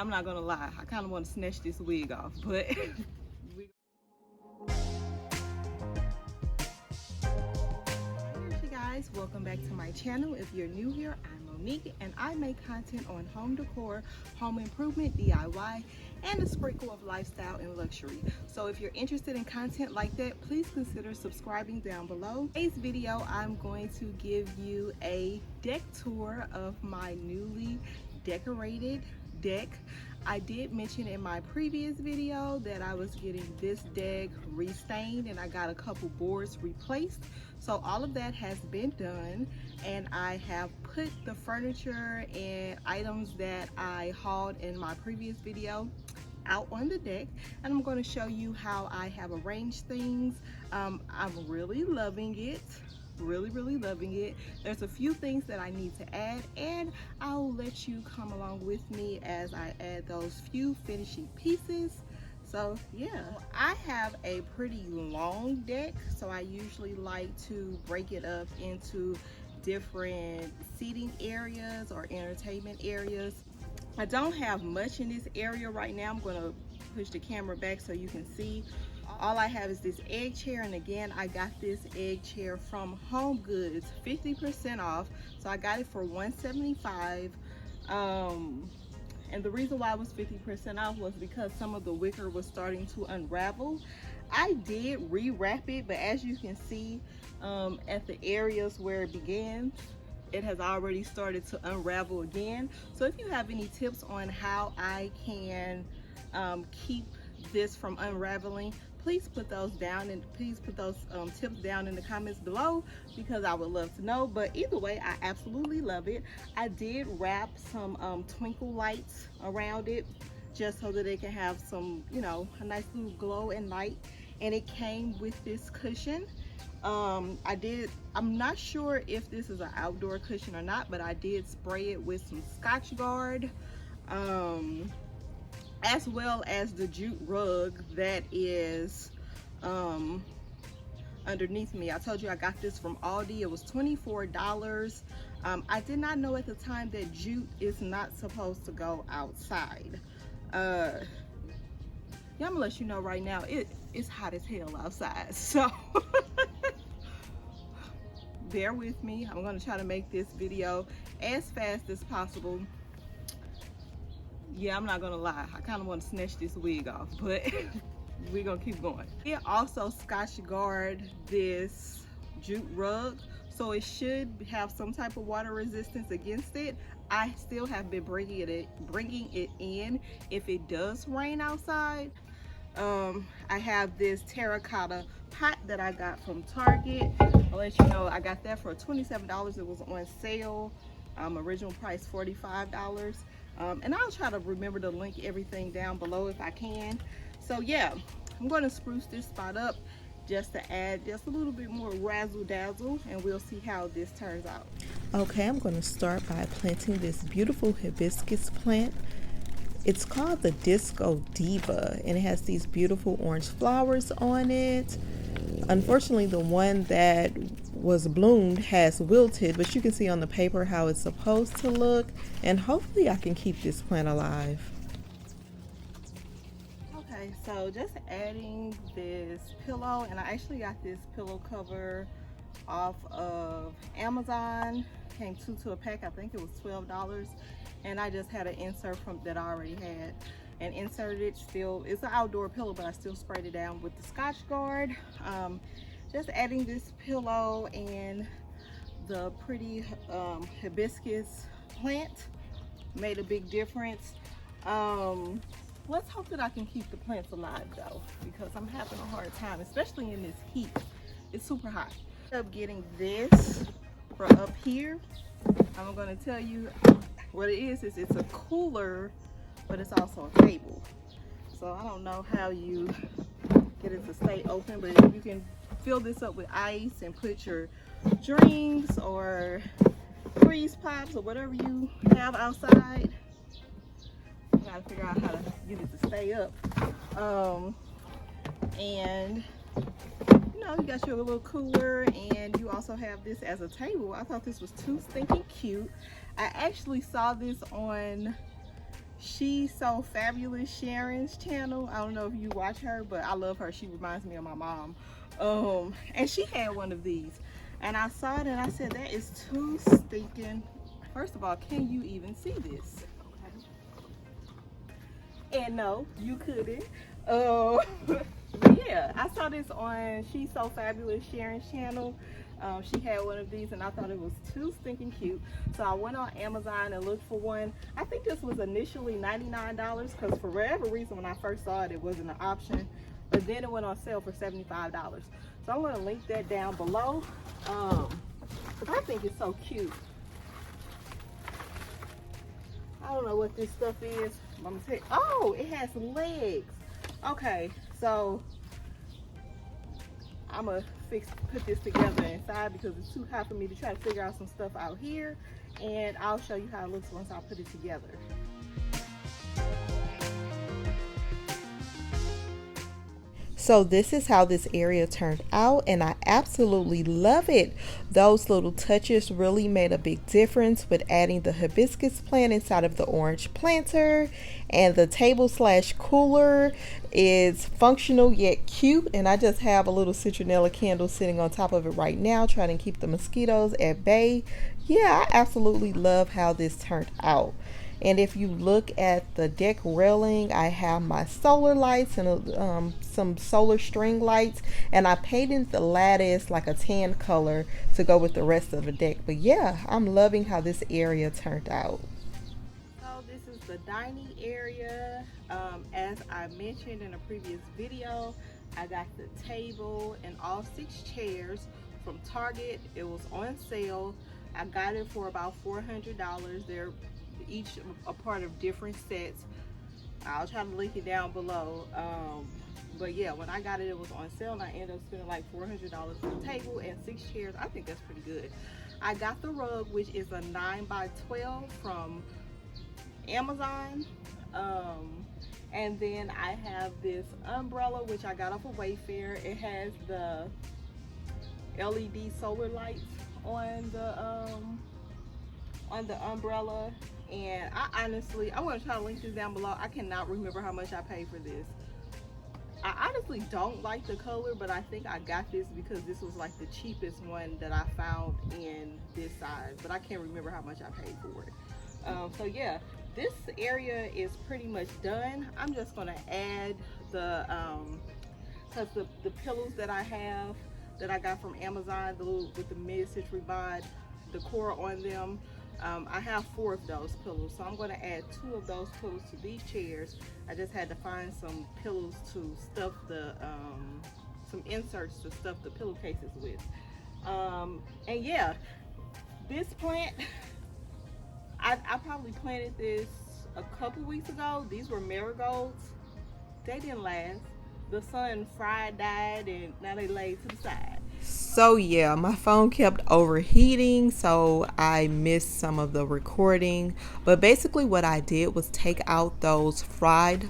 I'm not gonna lie, I kind of want to snatch this wig off, but Hey guys, welcome back to my channel. If you're new here, I'm Monique and I make content on home decor, home improvement, DIY, and a sprinkle of lifestyle and luxury. So if you're interested in content like that, please consider subscribing down below. Today's video, I'm going to give you a deck tour of my newly decorated deck. I did mention in my previous video that I was getting this deck restained and I got a couple boards replaced. So all of that has been done and I have put the furniture and items that I hauled in my previous video out on the deck, and I'm going to show you how I have arranged things. I'm really loving it. Really loving it. There's a few things that I need to add and I'll let you come along with me as I add those few finishing pieces. So yeah, I have a pretty long deck, so I usually like to break it up into different seating areas or entertainment areas. I don't have much in this area right now. I'm going to push the camera back so you can see. All I have is this egg chair, and again, I got this egg chair from Home Goods, 50% off. So I got it for $175. And the reason why it was 50% off was because some of the wicker was starting to unravel. I did rewrap it, but as you can see, at the areas where it began, it has already started to unravel again. So if you have any tips on how I can keep this from unraveling, please put those down, and please put those tips down in the comments below, because I would love to know. But either way, I absolutely love it. I did wrap some twinkle lights around it just so that it can have some, you know, a nice little glow at night. And it came with this cushion. I'm not sure if this is an outdoor cushion or not, but I did spray it with some Scotch Guard, as well as the jute rug that is underneath me. I told you I got this from Aldi. It was $24. I did not know at the time that jute is not supposed to go outside. Yeah, I'm gonna let you know right now, it's hot as hell outside, so bear with me. I'm gonna try to make this video as fast as possible. Yeah, I'm not gonna lie, I kind of want to snatch this wig off, but we're gonna keep going. It also Scotch Guard this jute rug, so it should have some type of water resistance against it. I still have been bringing it in if it does rain outside. I have this terracotta pot that I got from Target. I'll let you know I got that for $27. It was on sale. Original price $45. And I'll try to remember to link everything down below if I can. So yeah, I'm going to spruce this spot up just to add just a little bit more razzle dazzle, and we'll see how this turns out. Okay, I'm going to start by planting this beautiful hibiscus plant. It's called the Disco Diva, and it has these beautiful orange flowers on it. Unfortunately, the one that was bloomed has wilted, but you can see on the paper how it's supposed to look, and hopefully I can keep this plant alive. Okay, so just adding this pillow, and I actually got this pillow cover off of Amazon. Came two to a pack. I think it was $12, and I just had an insert from that I already had and inserted it. Still, it's an outdoor pillow, but I still sprayed it down with the Scotch Guard. Just adding this pillow and the pretty hibiscus plant made a big difference. Let's hope that I can keep the plants alive though, because I'm having a hard time, especially in this heat. It's super hot. Up getting this for up here. I'm going to tell you what it is. It's a cooler, but it's also a table. So I don't know how you get it to stay open, but you can fill this up with ice and put your drinks or freeze pops or whatever you have outside. You gotta figure out how to get it to stay up. And you know, you got your little cooler, and you also have this as a table. I thought this was too stinking cute. I actually saw this on She's So Fabulous Sharon's channel. I don't know if you watch her, but I love her. She reminds me of my mom. And she had one of these, and I saw it and I said, that is too stinking. First of all, can you even see this? Okay. And no, you couldn't. But yeah, I saw this on She's So Fabulous Sharon's channel. She had one of these and I thought it was too stinking cute. So I went on Amazon and looked for one. I think this was initially $99 because for whatever reason when I first saw it, it wasn't an option. But then it went on sale for $75. So I'm going to link that down below. I think it's so cute. I don't know what this stuff is. I'm gonna take, oh, it has legs. Okay, so I'm gonna put this together inside because it's too hot for me to try to figure out some stuff out here, and I'll show you how it looks once I put it together. So this is how this area turned out, and I absolutely love it. Those little touches really made a big difference with adding the hibiscus plant inside of the orange planter, and the table / cooler is functional yet cute, and I just have a little citronella candle sitting on top of it right now trying to keep the mosquitoes at bay. Yeah, I absolutely love how this turned out. And if you look at the deck railing, I have my solar lights and some solar string lights, and I painted the lattice like a tan color to go with the rest of the deck. But yeah, I'm loving how this area turned out. So this is the dining area. As I mentioned in a previous video, I got the table and all 6 chairs from Target. It was on sale. I got it for about $400. They're each a part of different sets. I'll try to link it down below. But yeah, when I got it, it was on sale, and I ended up spending like $400 for the table and 6 chairs. I think that's pretty good. I got the rug, which is a 9x12 from Amazon. And then I have this umbrella, which I got off of Wayfair. It has the LED solar lights on the umbrella. And I honestly, I'm going to try to link this down below. I cannot remember how much I paid for this. I honestly don't like the color, but I think I got this because this was like the cheapest one that I found in this size. But I can't remember how much I paid for it. So yeah, this area is pretty much done. I'm just going to add the pillows that I have that I got from Amazon, the little with the mid-century bod decor on them. I have 4 of those pillows, so I'm going to add 2 of those pillows to these chairs. I just had to find some pillows to stuff the some inserts to stuff the pillowcases with. And yeah, this plant, I probably planted this a couple weeks ago. These were marigolds. They didn't last. The sun fried, died, and now they laid to the side. So yeah, my phone kept overheating, so I missed some of the recording. But basically what I did was take out those fried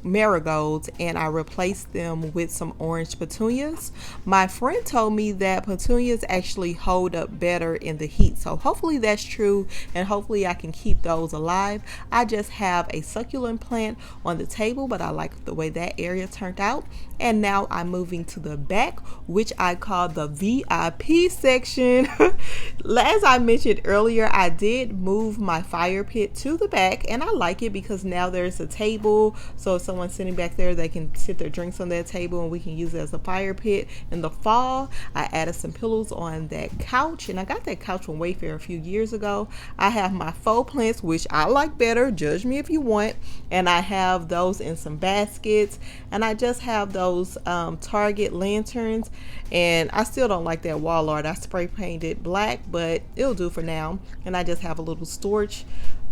marigolds and I replaced them with some orange petunias. My friend told me that petunias actually hold up better in the heat, so hopefully that's true, and hopefully I can keep those alive. I just have a succulent plant on the table, but I like the way that area turned out. And now I'm moving to the back, which I call the VIP section. As I mentioned earlier, I did move my fire pit to the back, and I like it because now there's a table, so if someone's sitting back there, they can sit their drinks on that table and we can use it as a fire pit. In the fall, I added some pillows on that couch, and I got that couch from Wayfair a few years ago. I have my faux plants, which I like better, judge me if you want, and I have those in some baskets, and I just have those Target lanterns, and I still don't like that wall art. I spray painted black, but it'll do for now. And I just have a little storage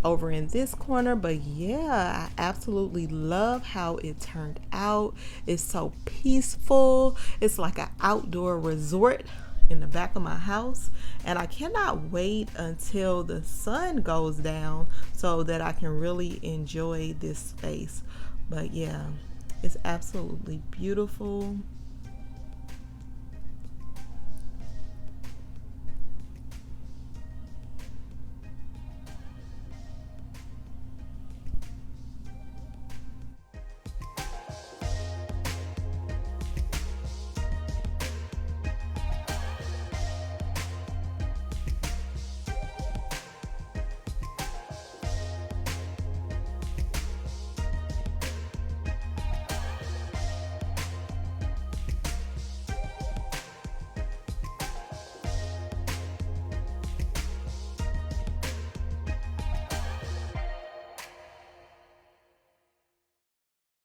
over in this corner. But yeah, I absolutely love how it turned out. It's so peaceful. It's like an outdoor resort in the back of my house, and I cannot wait until the sun goes down so that I can really enjoy this space. But yeah, it's absolutely beautiful.